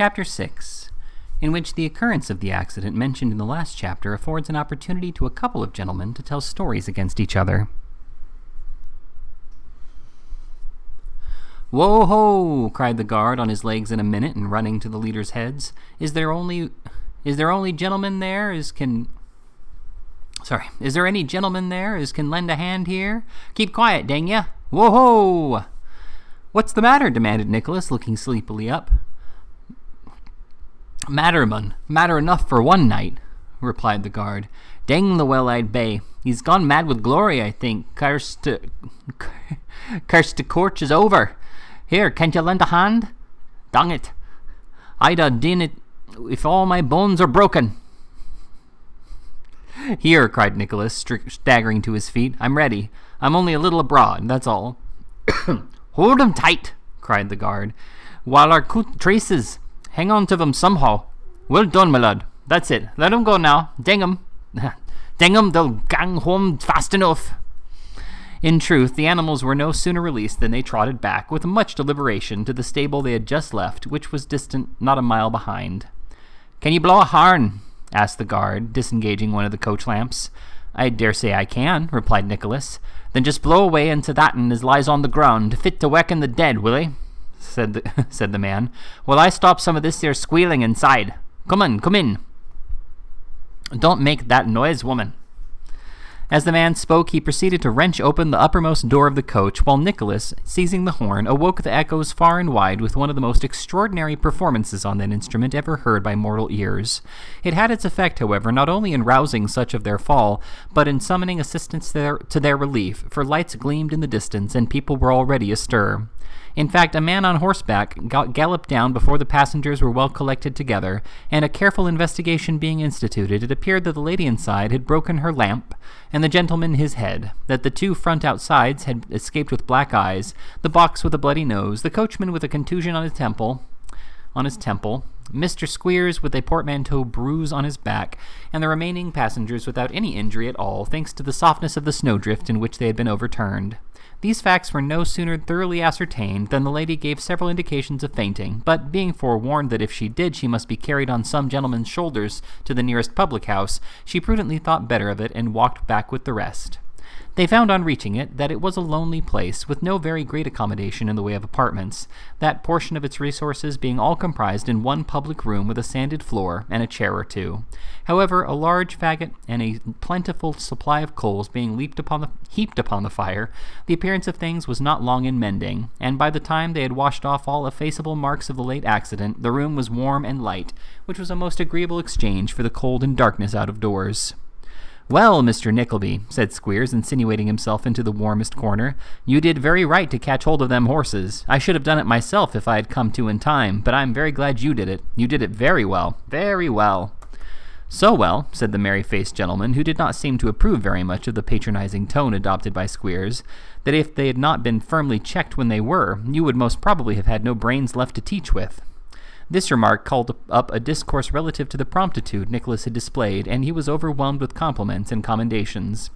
Chapter 6, in which the occurrence of the accident mentioned in the last chapter affords an opportunity to a couple of gentlemen to tell stories against each other. "Whoa-ho!" cried the guard, on his legs in a minute and running to the leaders' heads. Is there any gentleman there as can lend a hand here? Keep quiet, dang ya! Whoa-ho!" "What's the matter?" demanded Nicholas, looking sleepily up. "Matter, mun. Matter enough for one night," replied the guard. "Dang the well-eyed bay. He's gone mad with glory, I think. Curse to courch is over. Here, can't you lend a hand? Dang it. I'd ha' done it if all my bones are broken." "Here," cried Nicholas, staggering to his feet. "I'm ready. I'm only a little abroad, that's all." "Hold him tight," cried the guard, "while our coot traces. Hang on to them somehow. Well done, my lad. That's it. Let 'em go now. Dang 'em. Dang 'em, they'll gang home fast enough." In truth, the animals were no sooner released than they trotted back, with much deliberation, to the stable they had just left, which was distant not a mile behind. "Can you blow a horn?" asked the guard, disengaging one of the coach lamps. "I dare say I can," replied Nicholas. "Then just blow away into that'n as lies on the ground, fit to waken the dead, will he?" said the man. "While I stop some of this here squealing inside. Come in. Don't make that noise, woman." As the man spoke, he proceeded to wrench open the uppermost door of the coach, while Nicholas, seizing the horn, awoke the echoes far and wide with one of the most extraordinary performances on that instrument ever heard by mortal ears. It had its effect, however, not only in rousing such of their fall, but in summoning assistance to their relief, for lights gleamed in the distance, and people were already astir. In fact, a man on horseback galloped down before the passengers were well collected together, and a careful investigation being instituted, it appeared that the lady inside had broken her lamp, and the gentleman his head, that the two front outsides had escaped with black eyes, the box with a bloody nose, the coachman with a contusion on his temple, Mr. Squeers with a portmanteau bruise on his back, and the remaining passengers without any injury at all, thanks to the softness of the snowdrift in which they had been overturned. These facts were no sooner thoroughly ascertained than the lady gave several indications of fainting, but being forewarned that if she did she must be carried on some gentleman's shoulders to the nearest public-house, she prudently thought better of it and walked back with the rest. They found on reaching it that it was a lonely place, with no very great accommodation in the way of apartments, that portion of its resources being all comprised in one public room with a sanded floor and a chair or two. However, a large faggot and a plentiful supply of coals being heaped upon the fire, the appearance of things was not long in mending, and by the time they had washed off all effaceable marks of the late accident, the room was warm and light, which was a most agreeable exchange for the cold and darkness out of doors. "Well, Mr. Nickleby," said Squeers, insinuating himself into the warmest corner, "you did very right to catch hold of them horses. I should have done it myself if I had come to in time, but I'm very glad you did it. You did it very well, very well." "So well," said the merry-faced gentleman, who did not seem to approve very much of the patronizing tone adopted by Squeers, "that if they had not been firmly checked when they were, you would most probably have had no brains left to teach with." This remark called up a discourse relative to the promptitude Nicholas had displayed, and he was overwhelmed with compliments and commendations.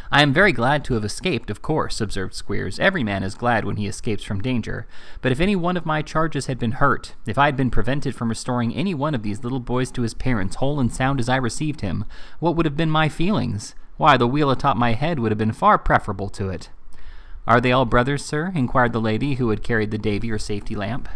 "I am very glad to have escaped, of course," observed Squeers. "Every man is glad when he escapes from danger. But if any one of my charges had been hurt, if I had been prevented from restoring any one of these little boys to his parents whole and sound as I received him, what would have been my feelings? Why, the wheel atop my head would have been far preferable to it." "Are they all brothers, sir?" inquired the lady who had carried the davy or safety lamp.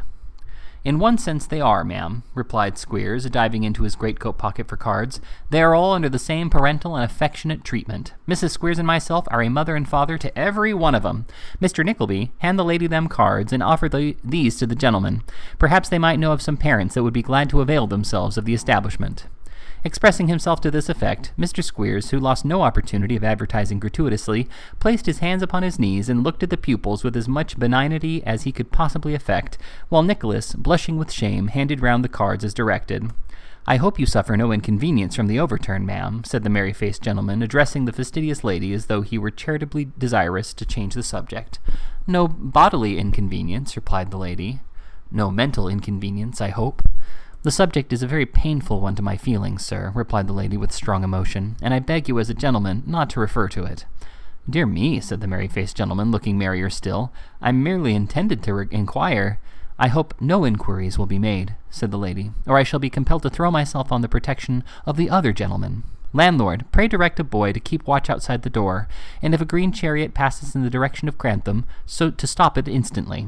"In one sense they are, ma'am," replied Squeers, diving into his greatcoat pocket for cards. "They are all under the same parental and affectionate treatment. Mrs. Squeers and myself are a mother and father to every one of 'em. Mr. Nickleby, hand the lady them cards, and offer these to the gentlemen. Perhaps they might know of some parents that would be glad to avail themselves of the establishment." Expressing himself to this effect, Mr. Squeers, who lost no opportunity of advertising gratuitously, placed his hands upon his knees and looked at the pupils with as much benignity as he could possibly affect, while Nicholas, blushing with shame, handed round the cards as directed. "I hope you suffer no inconvenience from the overturn, ma'am," said the merry-faced gentleman, addressing the fastidious lady as though he were charitably desirous to change the subject. "No bodily inconvenience," replied the lady. "No mental inconvenience, I hope." "The subject is a very painful one to my feelings, sir," replied the lady with strong emotion, "and I beg you as a gentleman not to refer to it." "Dear me," said the merry-faced gentleman, looking merrier still, "I merely intended to inquire—" I hope no inquiries will be made, said the lady, or I shall be compelled to throw myself on the protection of the other gentleman. Landlord, pray direct a boy to keep watch outside the door, and if a green chariot passes in the direction of Grantham, so to stop it instantly.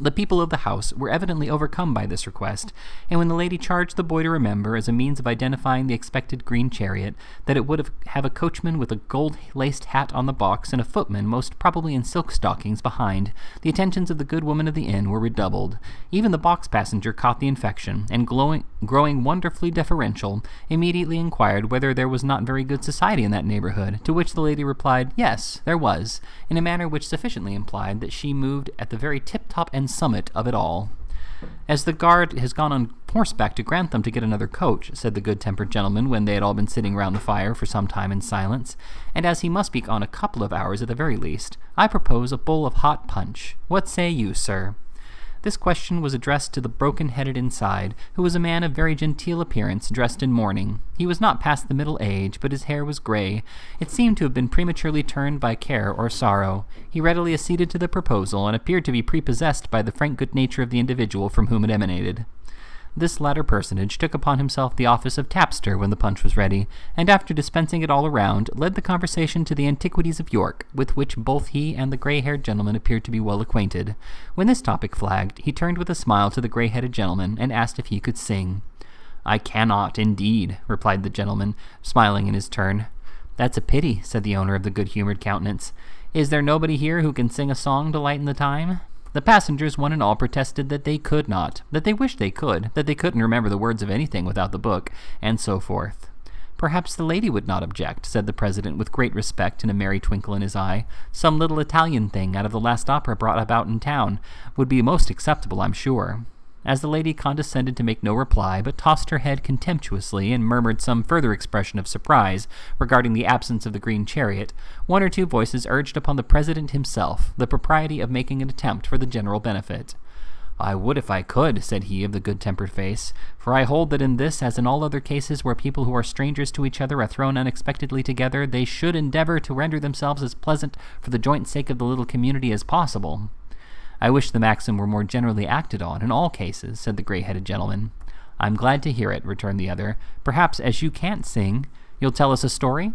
The people of the house were evidently overcome by this request, and when the lady charged the boy to remember, as a means of identifying the expected green chariot, that it would have a coachman with a gold-laced hat on the box and a footman, most probably in silk stockings, behind, the attentions of the good woman of the inn were redoubled. Even the box passenger caught the infection, and growing wonderfully deferential, immediately inquired whether there was not very good society in that neighborhood, to which the lady replied, yes, there was, in a manner which sufficiently implied that she moved at the very tip-top and summit of it all. As the guard has gone on horseback to Grantham to get another coach, said the good-tempered gentleman when they had all been sitting round the fire for some time in silence, and as he must be gone a couple of hours at the very least, I propose a bowl of hot punch. What say you, sir? This question was addressed to the broken-headed inside, who was a man of very genteel appearance, dressed in mourning. He was not past the middle age, but his hair was grey. It seemed to have been prematurely turned by care or sorrow. He readily acceded to the proposal, and appeared to be prepossessed by the frank good nature of the individual from whom it emanated. This latter personage took upon himself the office of tapster when the punch was ready, and after dispensing it all around, led the conversation to the antiquities of York, with which both he and the grey-haired gentleman appeared to be well acquainted. When this topic flagged, he turned with a smile to the grey-headed gentleman, and asked if he could sing. I cannot, indeed, replied the gentleman, smiling in his turn. That's a pity, said the owner of the good-humoured countenance. Is there nobody here who can sing a song to lighten the time? The passengers, one and all, protested that they could not, that they wished they could, that they couldn't remember the words of anything without the book, and so forth. Perhaps the lady would not object, said the president with great respect and a merry twinkle in his eye. Some little Italian thing out of the last opera brought about in town would be most acceptable, I'm sure. As the lady condescended to make no reply, but tossed her head contemptuously and murmured some further expression of surprise regarding the absence of the green chariot, one or two voices urged upon the president himself the propriety of making an attempt for the general benefit. I would if I could, said he of the good-tempered face, for I hold that in this, as in all other cases where people who are strangers to each other are thrown unexpectedly together, they should endeavor to render themselves as pleasant for the joint sake of the little community as possible. I wish the maxim were more generally acted on in all cases, said the grey-headed gentleman. I'm glad to hear it, returned the other. Perhaps, as you can't sing, you'll tell us a story?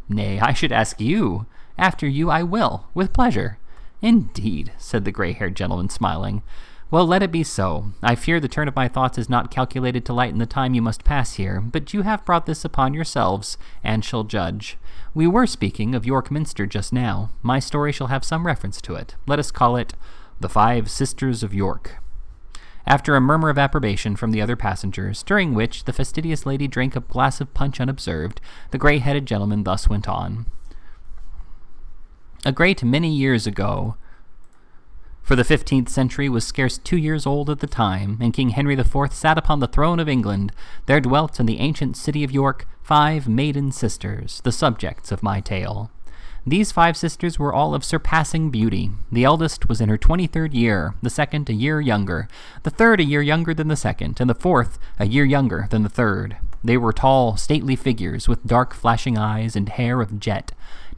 Nay, I should ask you. After you I will, with pleasure. Indeed, said the grey-haired gentleman, smiling. Well, let it be so. I fear the turn of my thoughts is not calculated to lighten the time you must pass here, but you have brought this upon yourselves, and shall judge. We were speaking of York Minster just now. My story shall have some reference to it. Let us call it The 5 Sisters of York. After a murmur of approbation from the other passengers, during which the fastidious lady drank a glass of punch unobserved, the grey-headed gentleman thus went on. A great many years ago, for the 15th century was scarce 2 years old at the time, and King Henry IV sat upon the throne of England, there dwelt in the ancient city of York 5 maiden sisters, the subjects of my tale. These 5 sisters were all of surpassing beauty. The eldest was in her 23rd year, the second a year younger, the third a year younger than the second, and the fourth a year younger than the third. They were tall, stately figures, with dark flashing eyes and hair of jet.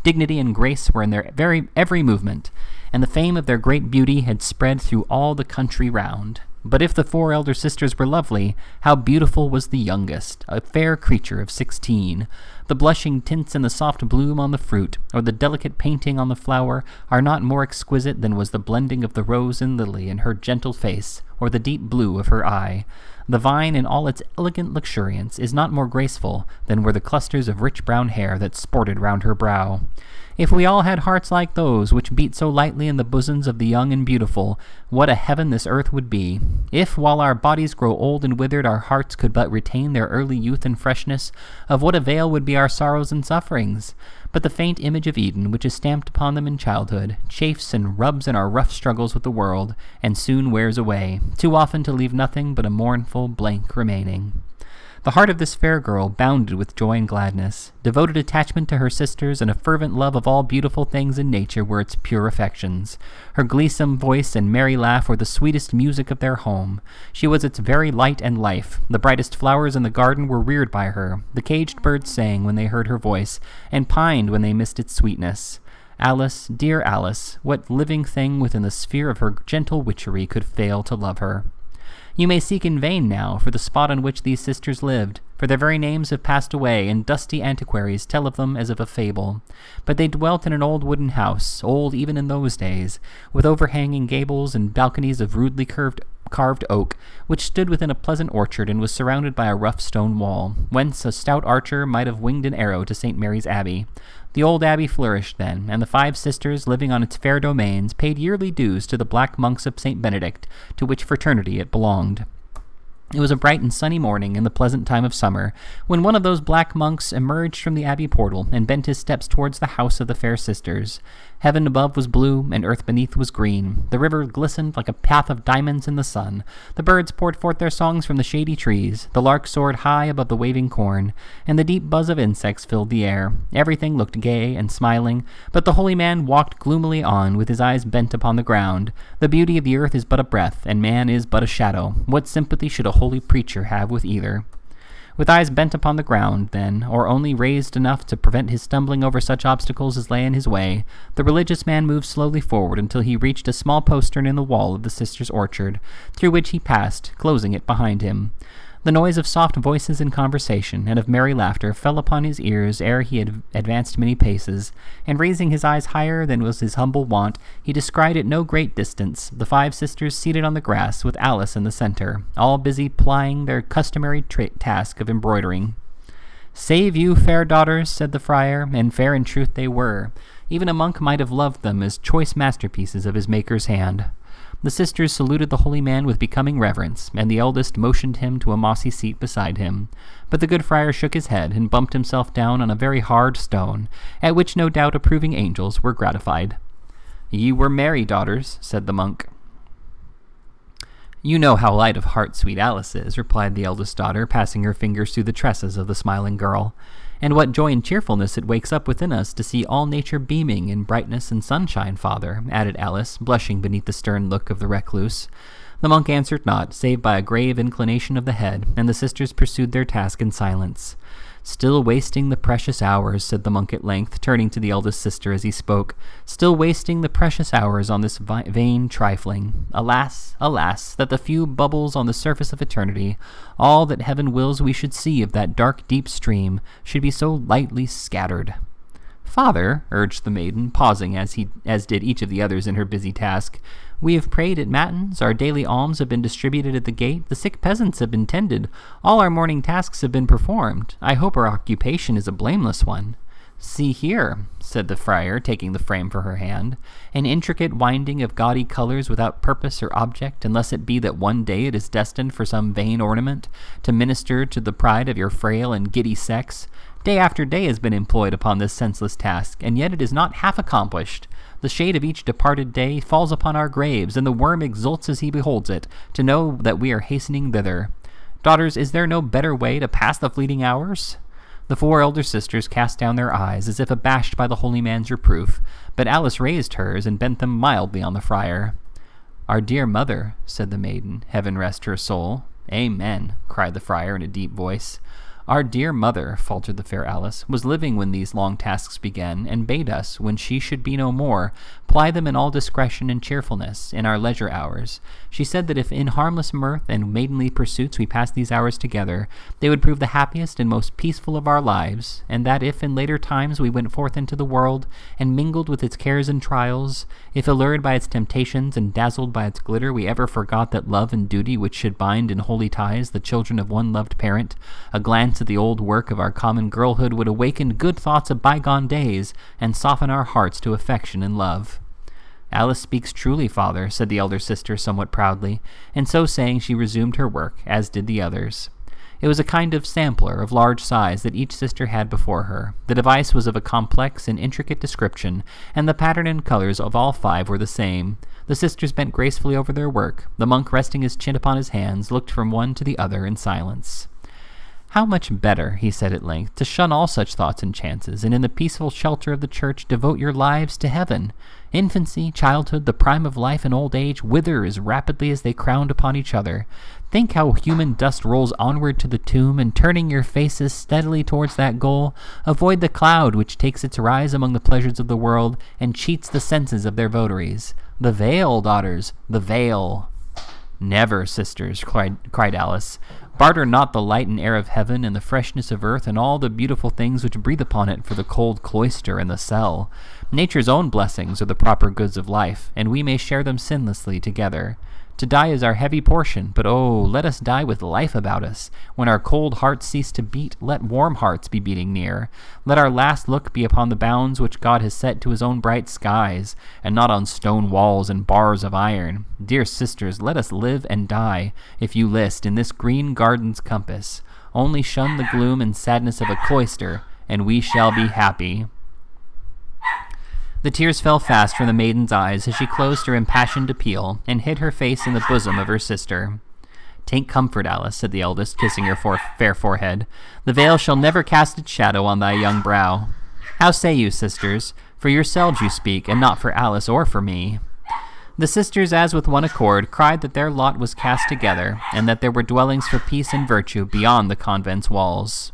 Dignity and grace were in their every movement, and the fame of their great beauty had spread through all the country round. But if the 4 elder sisters were lovely, how beautiful was the youngest, a fair creature of 16. The blushing tints and the soft bloom on the fruit, or the delicate painting on the flower, are not more exquisite than was the blending of the rose and lily in her gentle face, or the deep blue of her eye. The vine in all its elegant luxuriance is not more graceful than were the clusters of rich brown hair that sported round her brow. If we all had hearts like those which beat so lightly in the bosoms of the young and beautiful, what a heaven this earth would be! If, while our bodies grow old and withered, our hearts could but retain their early youth and freshness, of what avail would be our sorrows and sufferings? But the faint image of Eden, which is stamped upon them in childhood, chafes and rubs in our rough struggles with the world, and soon wears away, too often to leave nothing but a mournful blank remaining. The heart of this fair girl bounded with joy and gladness. Devoted attachment to her sisters and a fervent love of all beautiful things in nature were its pure affections. Her gleesome voice and merry laugh were the sweetest music of their home. She was its very light and life. The brightest flowers in the garden were reared by her. The caged birds sang when they heard her voice, and pined when they missed its sweetness. Alice, dear Alice, what living thing within the sphere of her gentle witchery could fail to love her? You may seek in vain now for the spot on which these sisters lived, for their very names have passed away, and dusty antiquaries tell of them as of a fable. But they dwelt in an old wooden house, old even in those days, with overhanging gables and balconies of rudely carved oak, which stood within a pleasant orchard and was surrounded by a rough stone wall, whence a stout archer might have winged an arrow to St. Mary's Abbey. The old abbey flourished then, and the 5 sisters living on its fair domains paid yearly dues to the black monks of St. Benedict, to which fraternity it belonged. It was a bright and sunny morning in the pleasant time of summer, when one of those black monks emerged from the abbey portal and bent his steps towards the house of the fair sisters. Heaven above was blue, and earth beneath was green. The river glistened like a path of diamonds in the sun. The birds poured forth their songs from the shady trees. The lark soared high above the waving corn, and the deep buzz of insects filled the air. Everything looked gay and smiling, but the holy man walked gloomily on, with his eyes bent upon the ground. The beauty of the earth is but a breath, and man is but a shadow. What sympathy should a holy preacher have with either? With eyes bent upon the ground, then, or only raised enough to prevent his stumbling over such obstacles as lay in his way, the religious man moved slowly forward until he reached a small postern in the wall of the sisters' orchard, through which he passed, closing it behind him. The noise of soft voices and conversation, and of merry laughter, fell upon his ears ere he had advanced many paces, and raising his eyes higher than was his humble wont, he descried at no great distance the 5 sisters seated on the grass, with Alice in the centre, all busy plying their customary task of embroidering. "Save you, fair daughters," said the friar, and fair in truth they were. Even a monk might have loved them as choice masterpieces of his Maker's hand. The sisters saluted the holy man with becoming reverence, and the eldest motioned him to a mossy seat beside him. But the good friar shook his head and bumped himself down on a very hard stone, at which no doubt approving angels were gratified. "Ye were merry, daughters," said the monk. "You know how light of heart sweet Alice is," replied the eldest daughter, passing her fingers through the tresses of the smiling girl. "And what joy and cheerfulness it wakes up within us to see all nature beaming in brightness and sunshine, father," added Alice, blushing beneath the stern look of the recluse. The monk answered not, save by a grave inclination of the head, and the sisters pursued their task in silence. "Still wasting the precious hours," said the monk at length, turning to the eldest sister as he spoke, "still wasting the precious hours on this vain trifling. Alas, alas, that the few bubbles on the surface of eternity, all that heaven wills we should see of that dark deep stream, should be so lightly scattered." "Father," urged the maiden, pausing as did each of the others in her busy task, "we have prayed at matins, our daily alms have been distributed at the gate, the sick peasants have been tended, all our morning tasks have been performed. I hope our occupation is a blameless one." "See here," said the friar, taking the frame for her hand, "an intricate winding of gaudy colors without purpose or object, unless it be that one day it is destined for some vain ornament, to minister to the pride of your frail and giddy sex. Day after day has been employed upon this senseless task, and yet it is not half accomplished. The shade of each departed day falls upon our graves, and the worm exults as he beholds it, to know that we are hastening thither. Daughters, is there no better way to pass the fleeting hours?" The 4 elder sisters cast down their eyes, as if abashed by the holy man's reproof, but Alice raised hers and bent them mildly on the friar. "Our dear mother," said the maiden, "heaven rest her soul." "Amen," cried the friar in a deep voice. "Our dear mother," faltered the fair Alice, "was living when these long tasks began, and bade us, when she should be no more, ply them in all discretion and cheerfulness, in our leisure hours. She said that if in harmless mirth and maidenly pursuits we passed these hours together, they would prove the happiest and most peaceful of our lives, and that if in later times we went forth into the world, and mingled with its cares and trials, if allured by its temptations and dazzled by its glitter we ever forgot that love and duty which should bind in holy ties the children of one loved parent, a glance at the old work of our common girlhood would awaken good thoughts of bygone days, and soften our hearts to affection and love." "Alice speaks truly, father," said the elder sister somewhat proudly, and so saying she resumed her work, as did the others. It was a kind of sampler of large size that each sister had before her. The device was of a complex and intricate description, and the pattern and colors of all 5 were the same. The sisters bent gracefully over their work. The monk, resting his chin upon his hands, looked from one to the other in silence. How much better, he said at length, to shun all such thoughts and chances, and in the peaceful shelter of the church devote your lives to heaven. Infancy, childhood, the prime of life, and old age wither as rapidly as they crowd upon each other. Think how human dust rolls onward to the tomb, and turning your faces steadily towards that goal, avoid the cloud which takes its rise among the pleasures of the world, and cheats the senses of their votaries. The veil, daughters, the veil. Never, sisters, cried Alice. Barter not the light and air of heaven, and the freshness of earth, and all the beautiful things which breathe upon it for the cold cloister and the cell. Nature's own blessings are the proper goods of life, and we may share them sinlessly together. To die is our heavy portion, but oh, let us die with life about us. When our cold hearts cease to beat, let warm hearts be beating near. Let our last look be upon the bounds which God has set to his own bright skies, and not on stone walls and bars of iron. Dear sisters, let us live and die, if you list, in this green garden's compass. Only shun the gloom and sadness of a cloister, and we shall be happy. The tears fell fast from the maiden's eyes as she closed her impassioned appeal and hid her face in the bosom of her sister. "Take comfort, Alice," said the eldest, kissing her fair forehead. "The veil shall never cast its shadow on thy young brow. How say you, sisters? For yourselves you speak, and not for Alice or for me." The sisters, as with one accord, cried that their lot was cast together, and that there were dwellings for peace and virtue beyond the convent's walls.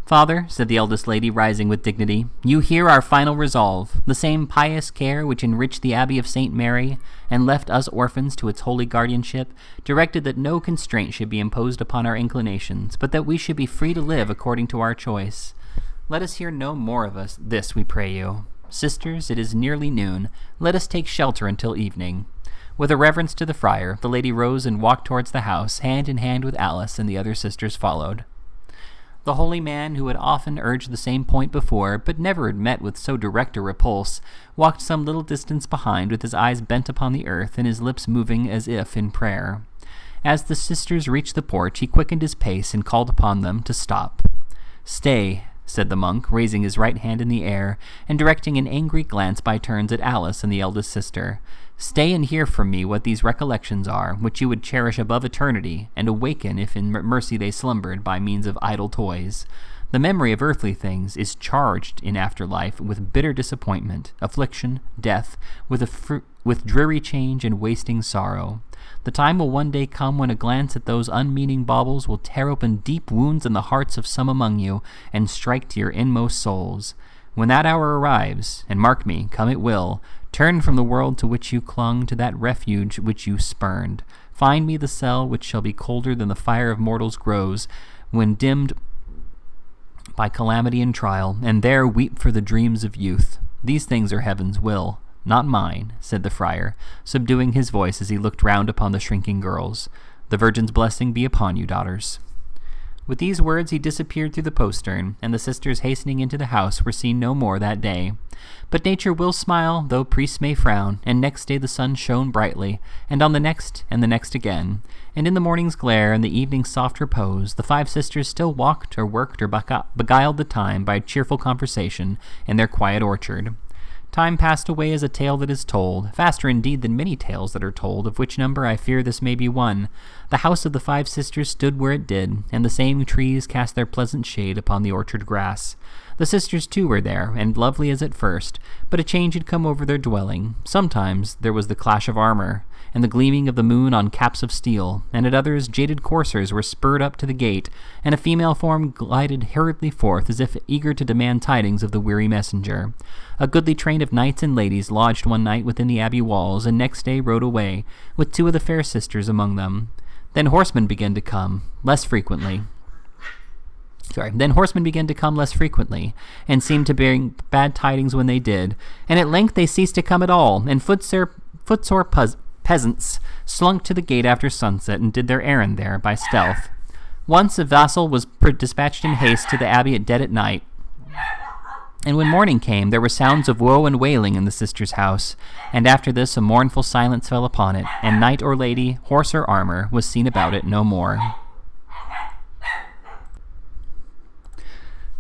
"Father," said the eldest lady, rising with dignity, "you hear our final resolve. The same pious care which enriched the Abbey of St. Mary, and left us orphans to its holy guardianship, directed that no constraint should be imposed upon our inclinations, but that we should be free to live according to our choice. Let us hear no more of this, we pray you. Sisters, it is nearly noon. Let us take shelter until evening." With a reverence to the friar, the lady rose and walked towards the house, hand in hand with Alice, and the other sisters followed. The holy man, who had often urged the same point before, but never had met with so direct a repulse, walked some little distance behind, with his eyes bent upon the earth, and his lips moving as if in prayer. As the sisters reached the porch, he quickened his pace and called upon them to stop. "Stay," said the monk, raising his right hand in the air, and directing an angry glance by turns at Alice and the eldest sister. "Stay and hear from me what these recollections are, which you would cherish above eternity, and awaken, if in mercy they slumbered, by means of idle toys. The memory of earthly things is charged in afterlife with bitter disappointment, affliction, death, with dreary change and wasting sorrow. The time will one day come when a glance at those unmeaning baubles will tear open deep wounds in the hearts of some among you, and strike to your inmost souls. When that hour arrives, and mark me, come it will, turn from the world to which you clung, to that refuge which you spurned. Find me the cell which shall be colder than the fire of mortals grows, when dimmed by calamity and trial, and there weep for the dreams of youth. These things are heaven's will, not mine," said the friar, subduing his voice as he looked round upon the shrinking girls. "The Virgin's blessing be upon you, daughters." With these words he disappeared through the postern, and the sisters hastening into the house were seen no more that day. But nature will smile, though priests may frown, and next day the sun shone brightly, and on the next, and the next again. And in the morning's glare and the evening's soft repose, the five sisters still walked or worked or beguiled the time by cheerful conversation in their quiet orchard. Time passed away as a tale that is told, faster indeed than many tales that are told, of which number I fear this may be one. The house of the five sisters stood where it did, and the same trees cast their pleasant shade upon the orchard grass. The sisters too were there, and lovely as at first, but a change had come over their dwelling. Sometimes there was the clash of armor, and the gleaming of the moon on caps of steel, and at others jaded coursers were spurred up to the gate, and a female form glided hurriedly forth as if eager to demand tidings of the weary messenger. A goodly train of knights and ladies lodged one night within the abbey walls, and next day rode away, with two of the fair sisters among them. Then horsemen began to come, less frequently, and seemed to bring bad tidings when they did, and at length they ceased to come at all, and footsore peasants slunk to the gate after sunset and did their errand there by stealth. Once a vassal was dispatched in haste to the abbey at dead at night, and when morning came there were sounds of woe and wailing in the sisters' house, and after this a mournful silence fell upon it, and knight or lady, horse or armor, was seen about it no more.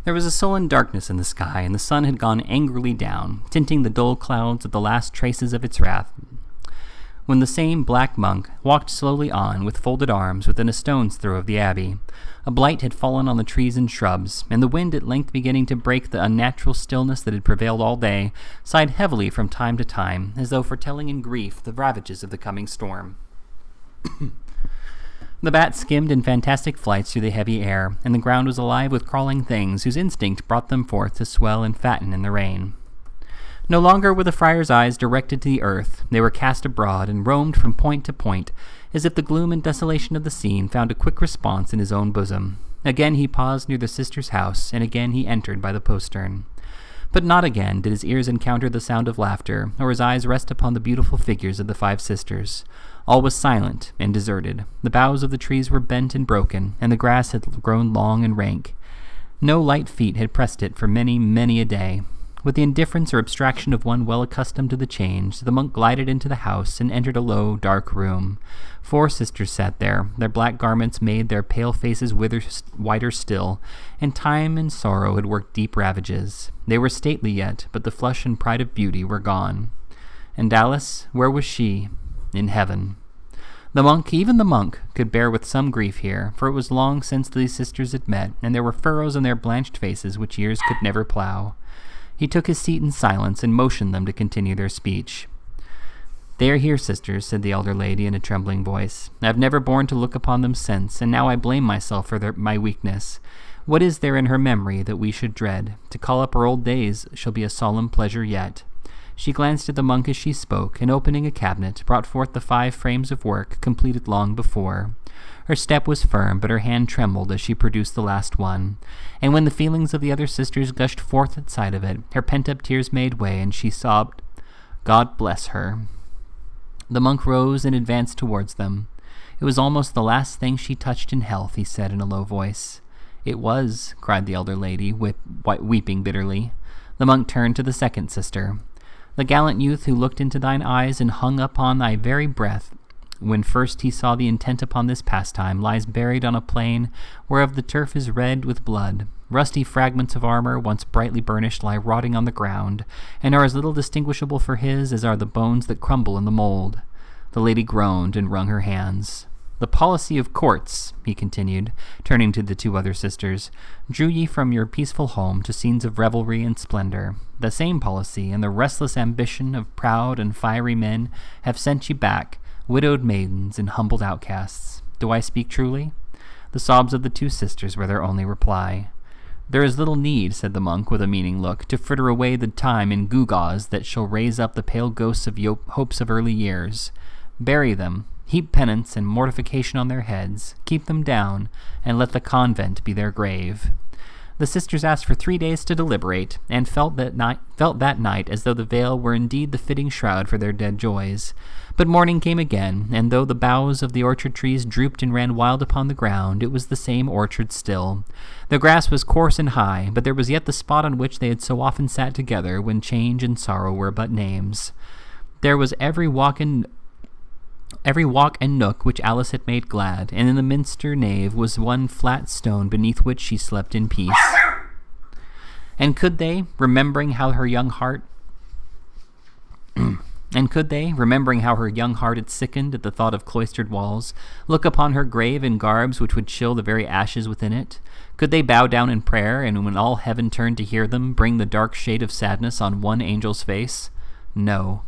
There was a sullen darkness in the sky, and the sun had gone angrily down, tinting the dull clouds with the last traces of its wrath, when the same black monk walked slowly on with folded arms within a stone's throw of the abbey. A blight had fallen on the trees and shrubs, and the wind, at length beginning to break the unnatural stillness that had prevailed all day, sighed heavily from time to time, as though foretelling in grief the ravages of the coming storm. The bat skimmed in fantastic flights through the heavy air, and the ground was alive with crawling things whose instinct brought them forth to swell and fatten in the rain. No longer were the friar's eyes directed to the earth. They were cast abroad and roamed from point to point, as if the gloom and desolation of the scene found a quick response in his own bosom. Again he paused near the sister's house, and again he entered by the postern. But not again did his ears encounter the sound of laughter, or his eyes rest upon the beautiful figures of the 5 sisters. All was silent and deserted. The boughs of the trees were bent and broken, and the grass had grown long and rank. No light feet had pressed it for many, many a day. With the indifference or abstraction of one well accustomed to the change, the monk glided into the house and entered a low, dark room. 4 sisters sat there. Their black garments made their pale faces wither whiter still, and time and sorrow had worked deep ravages. They were stately yet, but the flush and pride of beauty were gone. And Alice, where was she? In heaven. The monk, even the monk, could bear with some grief here, for it was long since these sisters had met, and there were furrows in their blanched faces which years could never plough. He took his seat in silence and motioned them to continue their speech. "They are here, sisters," said the elder lady in a trembling voice. "I have never borne to look upon them since, and now I blame myself for my weakness. What is there in her memory that we should dread? To call up her old days shall be a solemn pleasure yet." She glanced at the monk as she spoke, and opening a cabinet, brought forth the 5 frames of work, completed long before. Her step was firm, but her hand trembled as she produced the last one, and when the feelings of the other sisters gushed forth at sight of it, her pent-up tears made way, and she sobbed, "God bless her." The monk rose and advanced towards them. "It was almost the last thing she touched in health," he said in a low voice. "It was," cried the elder lady, weeping bitterly. The monk turned to the second sister. "The gallant youth who looked into thine eyes and hung upon thy very breath, when first he saw the intent upon this pastime, lies buried on a plain whereof the turf is red with blood. Rusty fragments of armor, once brightly burnished, lie rotting on the ground, and are as little distinguishable for his as are the bones that crumble in the mold." The lady groaned and wrung her hands. "The policy of courts," he continued, turning to the 2 other sisters, "drew ye from your peaceful home to scenes of revelry and splendor. The same policy and the restless ambition of proud and fiery men have sent ye back, widowed maidens and humbled outcasts. Do I speak truly?" The sobs of the 2 sisters were their only reply. "There is little need," said the monk with a meaning look, "to fritter away the time in gewgaws that shall raise up the pale ghosts of hopes of early years. Bury them, heap penance and mortification on their heads, keep them down, and let the convent be their grave." The sisters asked for 3 days to deliberate, and felt that night as though the veil were indeed the fitting shroud for their dead joys. But morning came again, and though the boughs of the orchard trees drooped and ran wild upon the ground, it was the same orchard still. The grass was coarse and high, but there was yet the spot on which they had so often sat together when change and sorrow were but names. There was every walk and nook which Alice had made glad, and in the minster nave was one flat stone beneath which she slept in peace. And could they, remembering how her young heart had sickened at the thought of cloistered walls, look upon her grave in garbs which would chill the very ashes within it? Could they bow down in prayer, and when all heaven turned to hear them, bring the dark shade of sadness on one angel's face? No.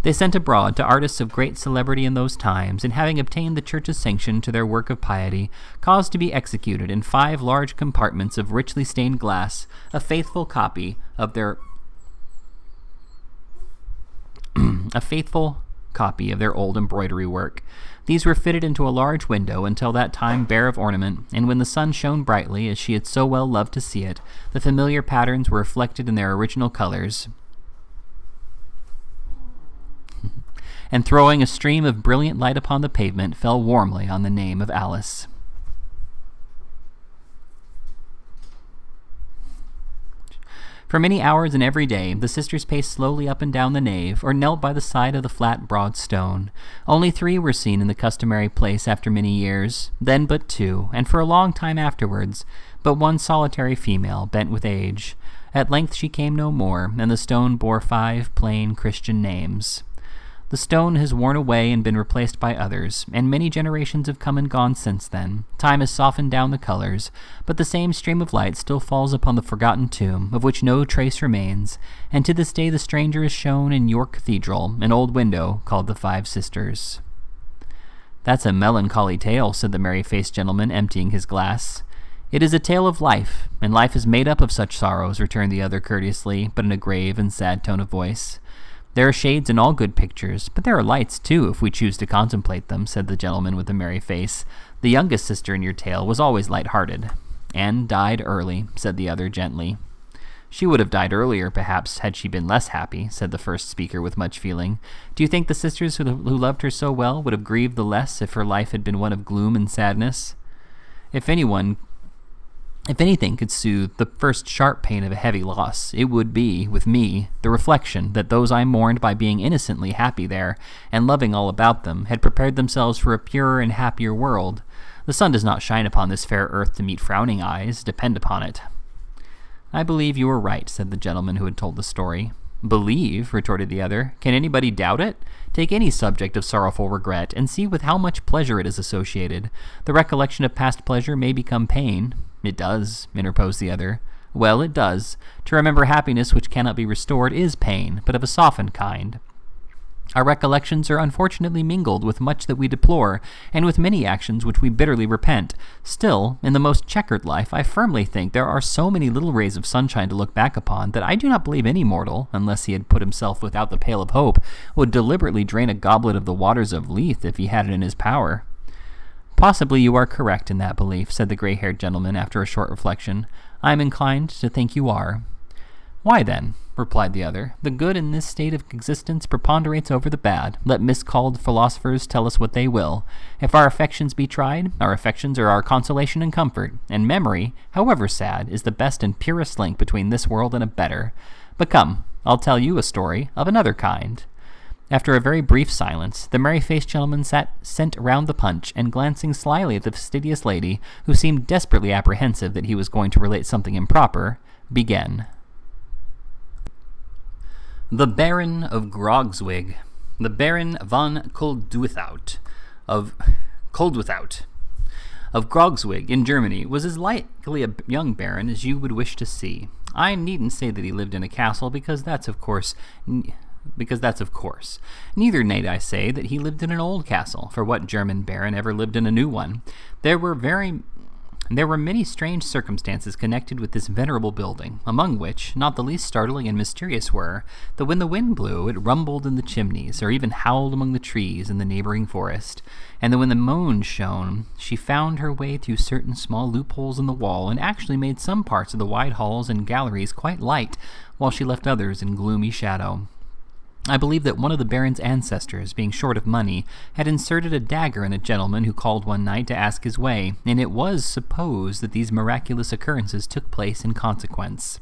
They sent abroad to artists of great celebrity in those times, and having obtained the church's sanction to their work of piety, caused to be executed in 5 large compartments of richly stained glass a faithful copy of their old embroidery work. These were fitted into a large window, until that time bare of ornament, and when the sun shone brightly, as she had so well loved to see it, the familiar patterns were reflected in their original colors, and throwing a stream of brilliant light upon the pavement, fell warmly on the name of Alice. For many hours and every day, the sisters paced slowly up and down the nave, or knelt by the side of the flat, broad stone. Only 3 were seen in the customary place after many years, then but 2, and for a long time afterwards, but one solitary female, bent with age. At length she came no more, and the stone bore 5 plain Christian names. The stone has worn away and been replaced by others, and many generations have come and gone since then. Time has softened down the colors, but the same stream of light still falls upon the forgotten tomb, of which no trace remains, and to this day the stranger is shown in York Cathedral, an old window called the 5 Sisters. "That's a melancholy tale," said the merry-faced gentleman, emptying his glass. "It is a tale of life, and life is made up of such sorrows," returned the other courteously, but in a grave and sad tone of voice. "There are shades in all good pictures, but there are lights, too, if we choose to contemplate them," said the gentleman with a merry face. "The youngest sister in your tale was always light-hearted." "And died early," said the other gently. "She would have died earlier, perhaps, had she been less happy," said the first speaker with much feeling. "Do you think the sisters who loved her so well would have grieved the less if her life had been one of gloom and sadness? If anything could soothe the first sharp pain of a heavy loss, it would be, with me, the reflection that those I mourned by being innocently happy there, and loving all about them, had prepared themselves for a purer and happier world. The sun does not shine upon this fair earth to meet frowning eyes, depend upon it." "I believe you are right," said the gentleman who had told the story. "Believe?" retorted the other. "Can anybody doubt it? Take any subject of sorrowful regret, and see with how much pleasure it is associated. The recollection of past pleasure may become pain." "It does," interposed the other. "Well, it does. To remember happiness which cannot be restored is pain, but of a softened kind. Our recollections are unfortunately mingled with much that we deplore, and with many actions which we bitterly repent. Still, in the most checkered life, I firmly think there are so many little rays of sunshine to look back upon that I do not believe any mortal, unless he had put himself without the pale of hope, would deliberately drain a goblet of the waters of Lethe if he had it in his power." "Possibly you are correct in that belief," said the gray-haired gentleman after a short reflection. "I am inclined to think you are." "Why then," replied the other, "the good in this state of existence preponderates over the bad. Let miscalled philosophers tell us what they will. If our affections be tried, our affections are our consolation and comfort, and memory, however sad, is the best and purest link between this world and a better. But come, I'll tell you a story of another kind." After a very brief silence, the merry-faced gentleman sent round the punch, and glancing slyly at the fastidious lady, who seemed desperately apprehensive that he was going to relate something improper, began. The Baron of Grogzwig, the Baron von Koldwithout of Grogzwig in Germany, was as likely a young baron as you would wish to see. I needn't say that he lived in a castle, because that's of course. Neither need I say that he lived in an old castle, for what German baron ever lived in a new one? There were many strange circumstances connected with this venerable building, among which not the least startling and mysterious were, that when the wind blew, it rumbled in the chimneys, or even howled among the trees in the neighboring forest, and that when the moon shone, she found her way through certain small loopholes in the wall, and actually made some parts of the wide halls and galleries quite light, while she left others in gloomy shadow. I believe that one of the baron's ancestors, being short of money, had inserted a dagger in a gentleman who called one night to ask his way, and it was supposed that these miraculous occurrences took place in consequence.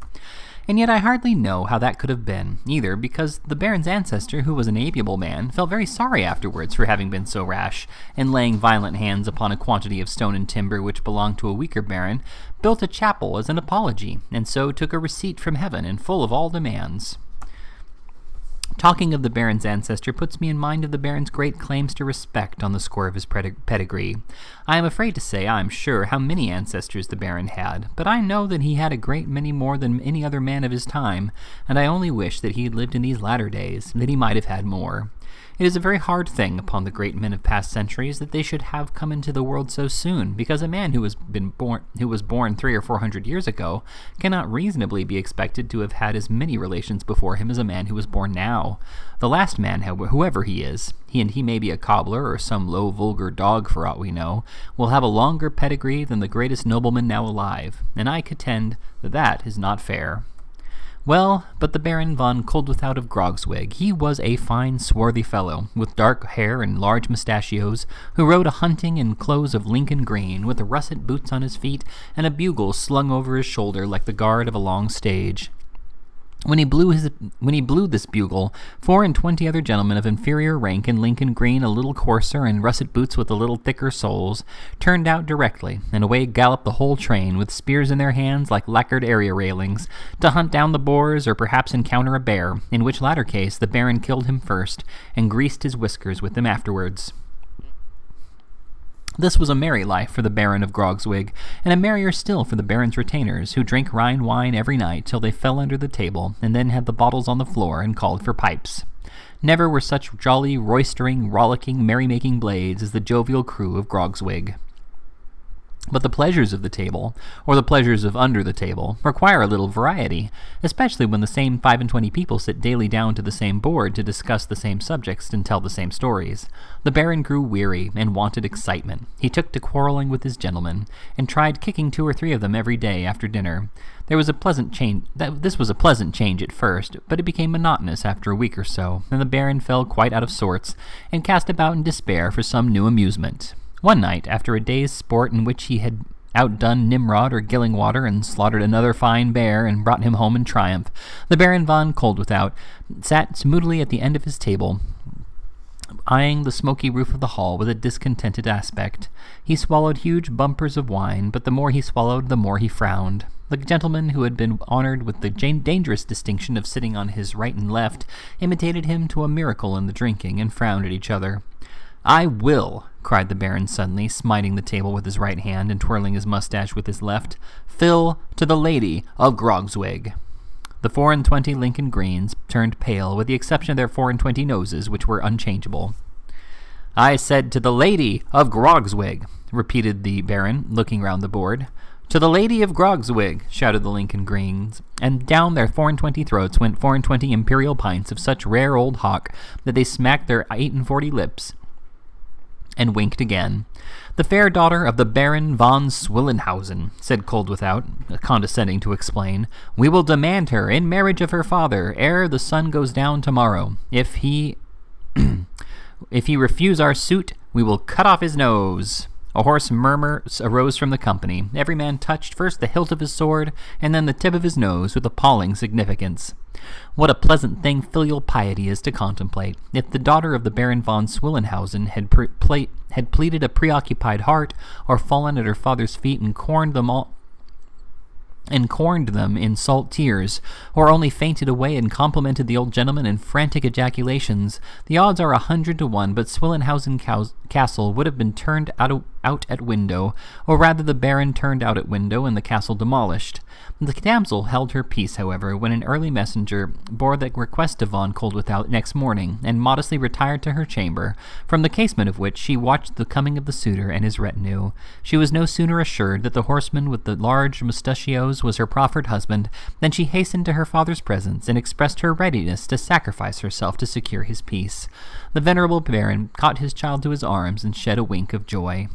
And yet I hardly know how that could have been, either because the baron's ancestor, who was an amiable man, felt very sorry afterwards for having been so rash, and laying violent hands upon a quantity of stone and timber which belonged to a weaker baron, built a chapel as an apology, and so took a receipt from heaven and full of all demands. Talking of the baron's ancestor puts me in mind of the baron's great claims to respect on the score of his pedigree. I am afraid to say I am sure how many ancestors the baron had, but I know that he had a great many more than any other man of his time, and I only wish that he had lived in these latter days, that he might have had more. It is a very hard thing upon the great men of past centuries that they should have come into the world so soon, because a man who was born 300 or 400 years ago cannot reasonably be expected to have had as many relations before him as a man who was born now. The last man, whoever he is, he may be a cobbler or some low vulgar dog for aught we know, will have a longer pedigree than the greatest nobleman now alive, and I contend that that is not fair. Well, but the Baron von Koldwithout of Grogzwig, he was a fine swarthy fellow, with dark hair and large mustachios, who rode a-hunting in clothes of Lincoln green, with russet boots on his feet, and a bugle slung over his shoulder like the guard of a long stage. When he blew this bugle, 24 other gentlemen of inferior rank in Lincoln green, a little coarser, and russet boots with a little thicker soles, turned out directly, and away galloped the whole train, with spears in their hands like lacquered area railings, to hunt down the boars or perhaps encounter a bear, in which latter case the Baron killed him first, and greased his whiskers with them afterwards. This was a merry life for the Baron of Grogzwig, and a merrier still for the Baron's retainers, who drank Rhine wine every night till they fell under the table, and then had the bottles on the floor and called for pipes. Never were such jolly, roistering, rollicking, merry-making blades as the jovial crew of Grogzwig. But the pleasures of the table, or the pleasures of under the table, require a little variety, especially when the same 25 people sit daily down to the same board to discuss the same subjects and tell the same stories. The Baron grew weary and wanted excitement. He took to quarrelling with his gentlemen, and tried kicking 2 or 3 of them every day after dinner. This was a pleasant change at first, but it became monotonous after a week or so, and the Baron fell quite out of sorts, and cast about in despair for some new amusement. One night, after a day's sport in which he had outdone Nimrod or Gillingwater and slaughtered another fine bear and brought him home in triumph, the Baron von Koldwithout sat moodily at the end of his table, eyeing the smoky roof of the hall with a discontented aspect. He swallowed huge bumpers of wine, but the more he swallowed, the more he frowned. The gentleman who had been honored with the dangerous distinction of sitting on his right and left imitated him to a miracle in the drinking, and frowned at each other. "I will," cried the Baron suddenly, smiting the table with his right hand and twirling his mustache with his left, "fill to the lady of Grogzwig." The 24 Lincoln greens turned pale, with the exception of their 24 noses, which were unchangeable. "I said to the lady of Grogzwig," repeated the Baron, looking round the board. "To the lady of Grogzwig," shouted the Lincoln greens, and down their 24 throats went 24 imperial pints of such rare old hock that they smacked their 48 lips and winked again. "The fair daughter of the Baron von Swillenhausen," said Koldwithout, condescending to explain. "We will demand her in marriage of her father ere the sun goes down tomorrow. If he refuse our suit, we will cut off his nose." A hoarse murmur arose from the company. Every man touched first the hilt of his sword, and then the tip of his nose with appalling significance. What a pleasant thing filial piety is to contemplate! If the daughter of the Baron von Swillenhausen had pleaded a preoccupied heart, or fallen at her father's feet and corned them in salt tears, or only fainted away and complimented the old gentleman in frantic ejaculations, the odds are 100 to 1, but Swillenhausen Castle would have been turned out at window, or rather the Baron turned out at window and the castle demolished. The damsel held her peace, however, when an early messenger bore the request to von Koldwithout next morning, and modestly retired to her chamber, from the casement of which she watched the coming of the suitor and his retinue. She was no sooner assured that the horseman with the large mustachios was her proffered husband than she hastened to her father's presence and expressed her readiness to sacrifice herself to secure his peace. The venerable Baron caught his child to his arms and shed a wink of joy.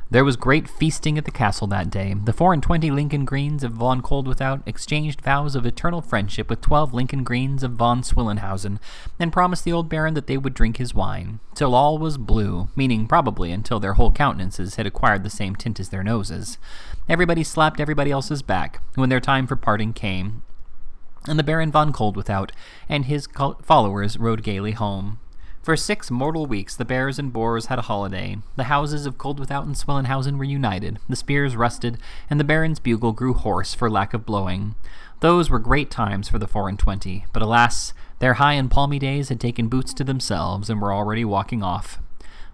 There was great feasting at the castle that day. The 24 Lincoln greens of von Koldwithout exchanged vows of eternal friendship with 12 Lincoln greens of von Swillenhausen, and promised the old Baron that they would drink his wine, till all was blue, meaning probably until their whole countenances had acquired the same tint as their noses. Everybody slapped everybody else's back when their time for parting came, and the Baron von Koldwithout and his followers rode gaily home. For 6 mortal weeks the bears and boars had a holiday. The houses of Koldwithout and Swillenhausen were united, the spears rusted, and the Baron's bugle grew hoarse for lack of blowing. Those were great times for the 24, but alas, their high and palmy days had taken boots to themselves, and were already walking off.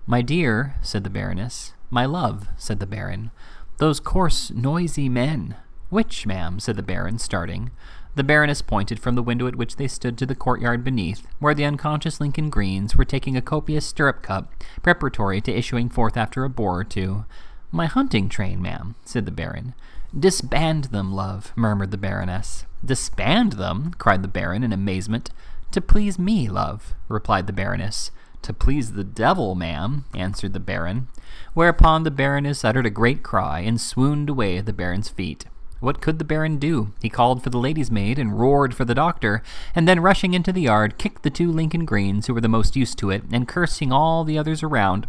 "My dear," said the Baroness. "My love," said the Baron. "Those coarse, noisy men." "Which, ma'am?" said the Baron, starting. The Baroness pointed from the window at which they stood to the courtyard beneath, where the unconscious Lincoln greens were taking a copious stirrup cup, preparatory to issuing forth after a boar or two. "My hunting train, ma'am," said the Baron. "Disband them, love," murmured the Baroness. "Disband them?" cried the Baron in amazement. "To please me, love," replied the Baroness. "To please the devil, ma'am," answered the Baron. Whereupon the Baroness uttered a great cry, and swooned away at the Baron's feet. What could the Baron do? He called for the lady's maid and roared for the doctor, and then rushing into the yard, kicked the 2 Lincoln greens who were the most used to it, and cursing all the others around,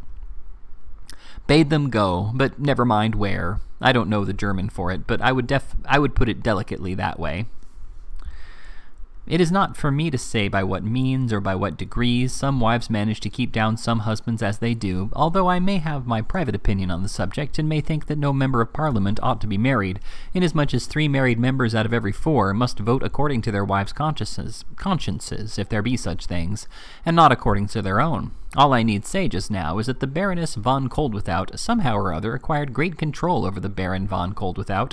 bade them go, but never mind where. I don't know the German for it, but I would put it delicately that way. It is not for me to say by what means or by what degrees some wives manage to keep down some husbands as they do, although I may have my private opinion on the subject, and may think that no member of Parliament ought to be married, inasmuch as 3 married members out of every 4 must vote according to their wives' consciences, if there be such things, and not according to their own. All I need say just now is that the Baroness von Coldwithout somehow or other acquired great control over the Baron von Coldwithout,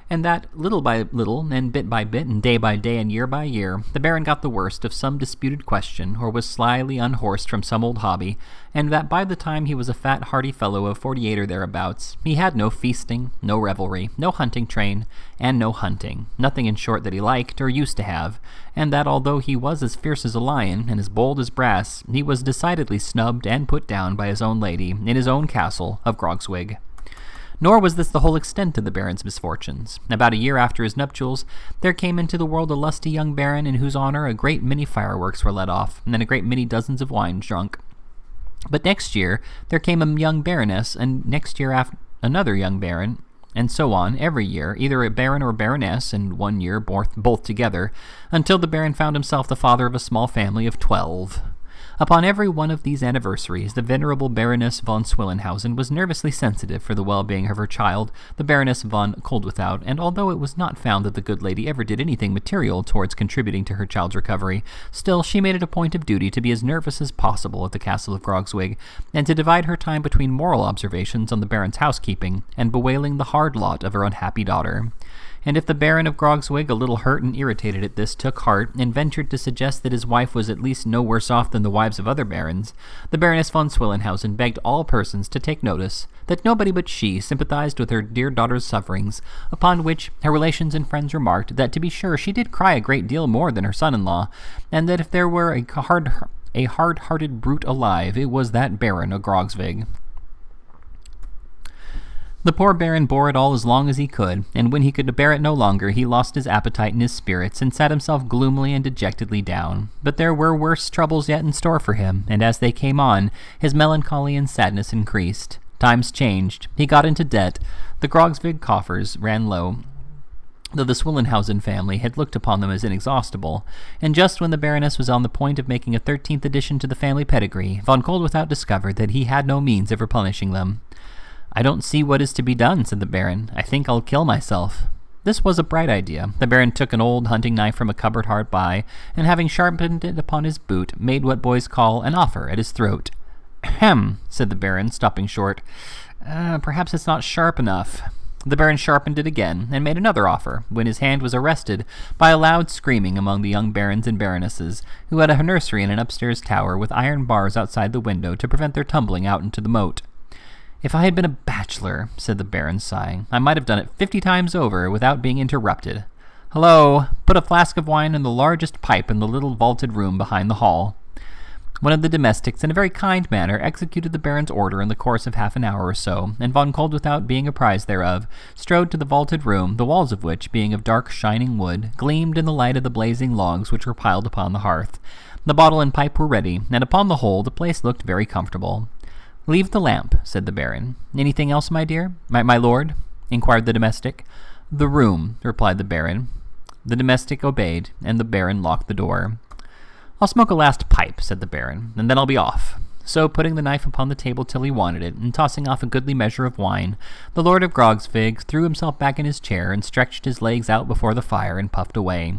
and that, little by little, and bit by bit, and day by day, and year by year, the Baron got the worst of some disputed question, or was slyly unhorsed from some old hobby, and that by the time he was a fat, hearty fellow of 48 or thereabouts, he had no feasting, no revelry, no hunting train, and no hunting, nothing in short that he liked, or used to have, and that although he was as fierce as a lion, and as bold as brass, he was decidedly snubbed and put down by his own lady, in his own castle of Grogzwig. Nor was this the whole extent of the Baron's misfortunes. About a year after his nuptials, there came into the world a lusty young Baron in whose honor a great many fireworks were let off, and a great many dozens of wine drunk. But next year there came a young Baroness, and next year another young Baron, and so on, every year, either a Baron or Baroness, and one year both together, until the Baron found himself the father of a small family of 12. Upon every one of these anniversaries, the venerable Baroness von Swillenhausen was nervously sensitive for the well-being of her child, the Baroness von Coldwithout, and although it was not found that the good lady ever did anything material towards contributing to her child's recovery, still she made it a point of duty to be as nervous as possible at the castle of Grogzwig, and to divide her time between moral observations on the Baron's housekeeping and bewailing the hard lot of her unhappy daughter. And if the Baron of Grogzwig, a little hurt and irritated at this, took heart, and ventured to suggest that his wife was at least no worse off than the wives of other barons, the Baroness von Swillenhausen begged all persons to take notice that nobody but she sympathized with her dear daughter's sufferings, upon which her relations and friends remarked that to be sure she did cry a great deal more than her son-in-law, and that if there were a hard-hearted brute alive, it was that Baron of Grogzwig. The poor Baron bore it all as long as he could, and when he could bear it no longer, he lost his appetite and his spirits, and sat himself gloomily and dejectedly down. But there were worse troubles yet in store for him, and as they came on, his melancholy and sadness increased. Times changed. He got into debt. The Grogzwig coffers ran low, though the Swillenhausen family had looked upon them as inexhaustible, and just when the Baroness was on the point of making a 13th addition to the family pedigree, von Coldwithout discovered that he had no means of replenishing them. "I don't see what is to be done," said the Baron. "I think I'll kill myself." This was a bright idea. The Baron took an old hunting knife from a cupboard hard by, and having sharpened it upon his boot, made what boys call an offer at his throat. "Ahem," said the Baron, stopping short. Perhaps it's not sharp enough." The Baron sharpened it again, and made another offer, when his hand was arrested by a loud screaming among the young barons and baronesses, who had a nursery in an upstairs tower with iron bars outside the window to prevent their tumbling out into the moat. "If I had been a bachelor," said the Baron, sighing, "I might have done it 50 times over without being interrupted. Hello, put a flask of wine and the largest pipe in the little vaulted room behind the hall." One of the domestics, in a very kind manner, executed the Baron's order in the course of half an hour or so, and von Coldwithout, being apprised thereof, strode to the vaulted room, the walls of which, being of dark shining wood, gleamed in the light of the blazing logs which were piled upon the hearth. The bottle and pipe were ready, and upon the whole the place looked very comfortable. "Leave the lamp," said the Baron. "Anything else, my dear? My lord?" inquired the domestic. "The room," replied the Baron. The domestic obeyed, and the Baron locked the door. "I'll smoke a last pipe," said the Baron, "and then I'll be off." So, putting the knife upon the table till he wanted it, and tossing off a goodly measure of wine, the Lord of Grogzwig threw himself back in his chair, and stretched his legs out before the fire, and puffed away.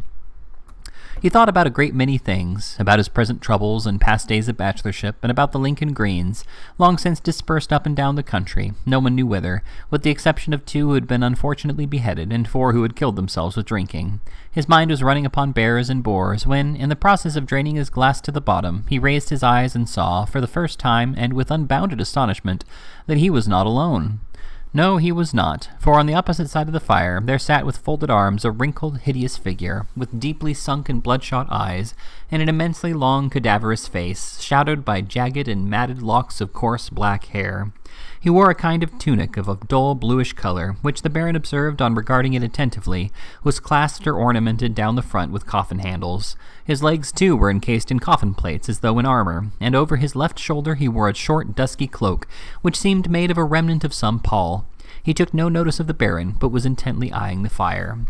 He thought about a great many things, about his present troubles and past days of bachelorship, and about the Lincoln Greens, long since dispersed up and down the country, no one knew whither, with the exception of 2 who had been unfortunately beheaded, and 4 who had killed themselves with drinking. His mind was running upon bears and boars, when, in the process of draining his glass to the bottom, he raised his eyes and saw, for the first time, and with unbounded astonishment, that he was not alone. No, he was not, for on the opposite side of the fire there sat with folded arms a wrinkled, hideous figure, with deeply sunk and bloodshot eyes, and an immensely long, cadaverous face, shadowed by jagged and matted locks of coarse black hair. He wore a kind of tunic of a dull bluish color, which the Baron observed on regarding it attentively, was clasped or ornamented down the front with coffin handles. His legs, too, were encased in coffin plates, as though in armor, and over his left shoulder he wore a short, dusky cloak, which seemed made of a remnant of some pall. He took no notice of the Baron, but was intently eyeing the fire.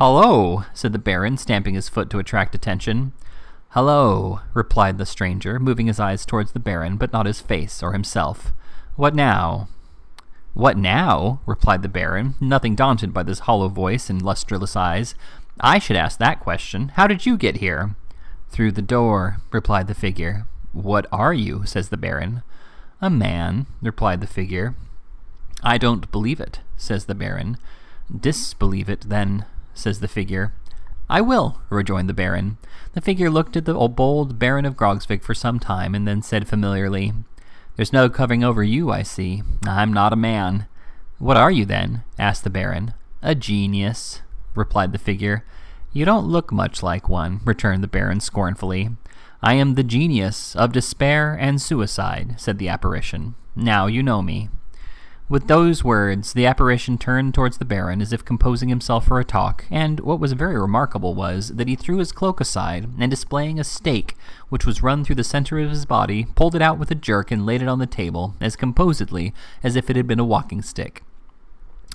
"Hello," said the Baron, stamping his foot to attract attention. "Hello," replied the stranger, moving his eyes towards the Baron, but not his face or himself. "What now?" "What now?" replied the Baron, nothing daunted by this hollow voice and lustreless eyes. "I should ask that question. How did you get here?" "Through the door," replied the figure. "What are you?" says the Baron. "A man," replied the figure. "I don't believe it," says the Baron. "Disbelieve it, then," says the figure. "I will," rejoined the Baron. The figure looked at the bold Baron of Grogzvig for some time, and then said familiarly, "There's no covering over you, I see. I'm not a man." "What are you, then?" asked the Baron. "A genius," replied the figure. "You don't look much like one," returned the Baron scornfully. "I am the genius of despair and suicide," said the apparition. "Now you know me." With those words, the apparition turned towards the Baron as if composing himself for a talk, and what was very remarkable was that he threw his cloak aside, and displaying a stake which was run through the center of his body, pulled it out with a jerk and laid it on the table, as composedly as if it had been a walking stick.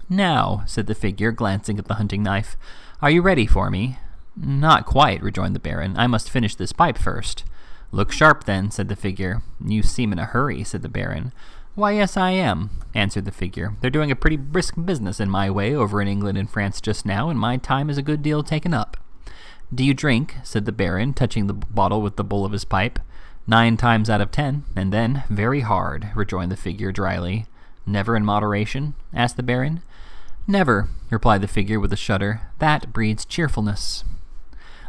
"Now," said the figure, glancing at the hunting knife, "are you ready for me?" "Not quite," rejoined the Baron. "I must finish this pipe first." "Look sharp, then," said the figure. "You seem in a hurry," said the Baron. "Why, yes, I am," answered the figure. "They're doing a pretty brisk business in my way over in England and France just now, and my time is a good deal taken up." "Do you drink?" said the Baron, touching the bottle with the bowl of his pipe. "9 times out of 10, and then very hard," rejoined the figure dryly. "Never in moderation?" asked the Baron. "Never," replied the figure with a shudder. "That breeds cheerfulness."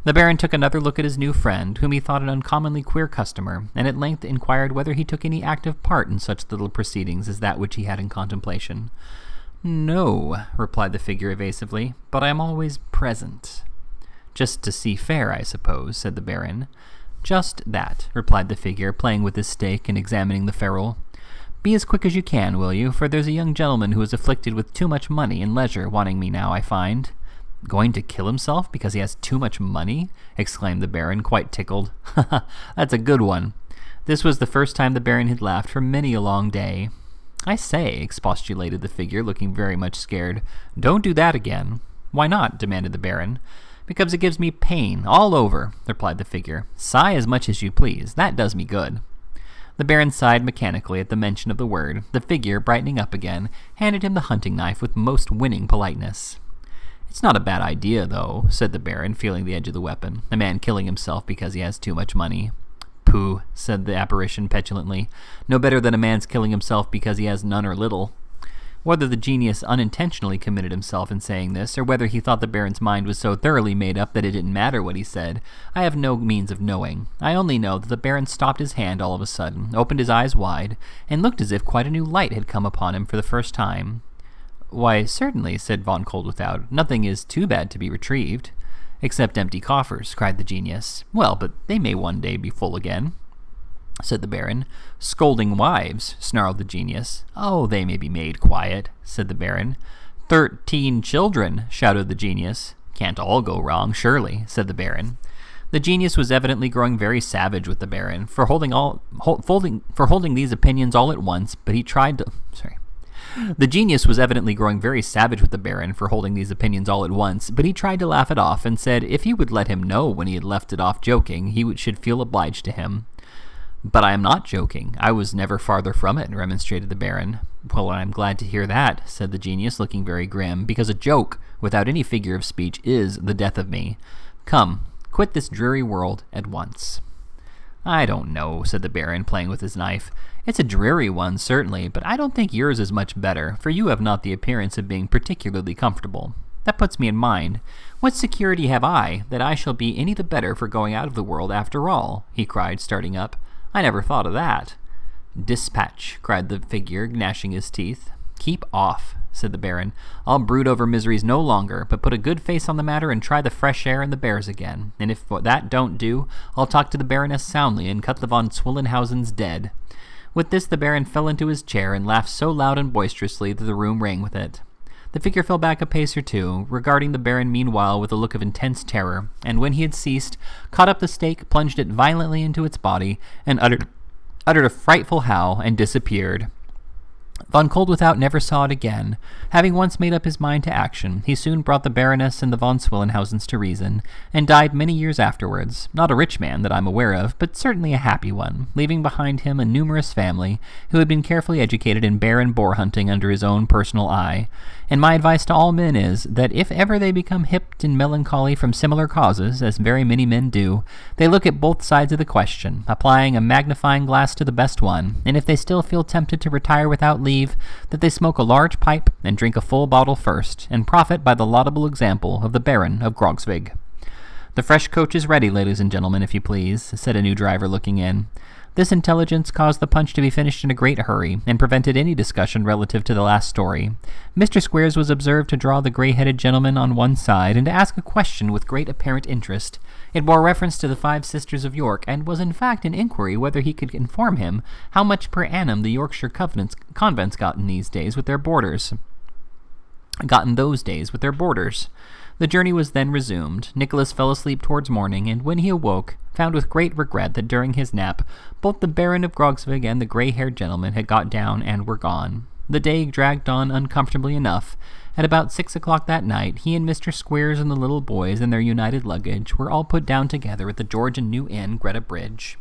The Baron took another look at his new friend, whom he thought an uncommonly queer customer, and at length inquired whether he took any active part in such little proceedings as that which he had in contemplation. "No," replied the figure evasively, "but I am always present." "Just to see fair, I suppose," said the Baron. "Just that," replied the figure, playing with his stake and examining the ferrule. "Be as quick as you can, will you, for there's a young gentleman who is afflicted with too much money and leisure wanting me now, I find." "Going to kill himself because he has too much money?" exclaimed the Baron, quite tickled. "Ha ha, that's a good one." This was the first time the Baron had laughed for many a long day. "I say," expostulated the figure, looking very much scared, "don't do that again." "Why not?" demanded the Baron. "Because it gives me pain all over," replied the figure. "Sigh as much as you please. That does me good." The Baron sighed mechanically at the mention of the word. The figure, brightening up again, handed him the hunting knife with most winning politeness. "It's not a bad idea, though," said the Baron, feeling the edge of the weapon. "A man killing himself because he has too much money." "Pooh," said the apparition petulantly. "No better than a man's killing himself because he has none or little." Whether the genius unintentionally committed himself in saying this, or whether he thought the Baron's mind was so thoroughly made up that it didn't matter what he said, I have no means of knowing. I only know that the Baron stopped his hand all of a sudden, opened his eyes wide, and looked as if quite a new light had come upon him for the first time. "Why, certainly," said Von Koldwithout. "Nothing is too bad to be retrieved." "Except empty coffers," cried the genius. "Well, but they may one day be full again," said the Baron. "Scolding wives," snarled the genius. "Oh, they may be made quiet," said the Baron. 13 children," shouted the genius. "Can't all go wrong, surely," said the Baron. The genius was evidently growing very savage with the Baron for holding these opinions all at once, but he tried to... The genius was evidently growing very savage with the Baron for holding these opinions all at once, but he tried to laugh it off and said if he would let him know when he had left it off joking, should feel obliged to him. "But I am not joking. I was never farther from it," remonstrated the Baron. "Well, I'm glad to hear that," said the genius, looking very grim, "because a joke, without any figure of speech, is the death of me. Come, quit this dreary world at once." "I don't know," said the Baron, playing with his knife. "It's a dreary one, certainly, but I don't think yours is much better, for you have not the appearance of being particularly comfortable. That puts me in mind. What security have I that I shall be any the better for going out of the world after all?" he cried, starting up. "I never thought of that." "Dispatch," cried the figure, gnashing his teeth. "Keep off," said the Baron. "I'll brood over miseries no longer, but put a good face on the matter and try the fresh air and the bears again. And if that don't do, I'll talk to the Baroness soundly and cut the von Swillenhausens dead." With this, the Baron fell into his chair and laughed so loud and boisterously that the room rang with it. The figure fell back a pace or two, regarding the Baron meanwhile with a look of intense terror, and when he had ceased, caught up the stake, plunged it violently into its body, and uttered a frightful howl, and disappeared. Von Koldwithout never saw it again. Having once made up his mind to action, he soon brought the Baroness and the von Swillenhausens to reason, and died many years afterwards, not a rich man that I'm aware of, but certainly a happy one, leaving behind him a numerous family who had been carefully educated in bear and boar hunting under his own personal eye. And my advice to all men is, that if ever they become hipped in melancholy from similar causes, as very many men do, they look at both sides of the question, applying a magnifying glass to the best one, and if they still feel tempted to retire without leave, that they smoke a large pipe and drink a full bottle first, and profit by the laudable example of the Baron of Grogzwig. "The fresh coach is ready, ladies and gentlemen, if you please," said a new driver looking in. This intelligence caused the punch to be finished in a great hurry, and prevented any discussion relative to the last story. Mr. Squares was observed to draw the grey-headed gentleman on one side, and to ask a question with great apparent interest. It bore reference to the 5 Sisters of York, and was in fact an inquiry whether he could inform him how much per annum the Yorkshire convents got in those days with their boarders. The journey was then resumed. Nicholas fell asleep towards morning, and when he awoke, found with great regret that during his nap, both the Baron of Grogzwig and the grey-haired gentleman had got down and were gone. The day dragged on uncomfortably enough. At about 6 o'clock that night, he and Mr. Squares and the little boys and their united luggage were all put down together at the George and New Inn, Greta Bridge.